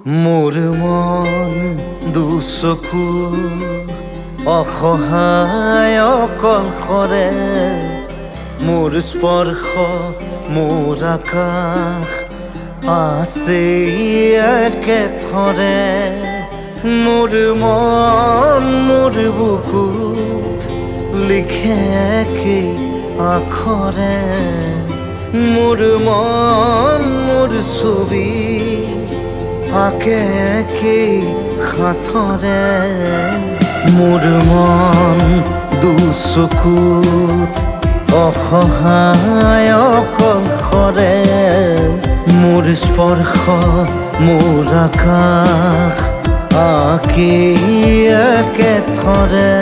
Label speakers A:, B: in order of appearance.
A: মোৰ মন দুচকু অসহায় অকলশৰে, মোৰ স্পৰ্শ মোৰ আকাশ আছে একেথৰে। মোৰ মন মোৰ বুকুত লিখে একেই আখৰে, মোৰ মন মোৰ ছবি আঁকে একেই সাঁথৰে। মোৰ মন দুচকুত অসহায় অকলশৰে, মোৰ স্পৰ্শ মোৰ আকাশ আঁকি একেথৰে।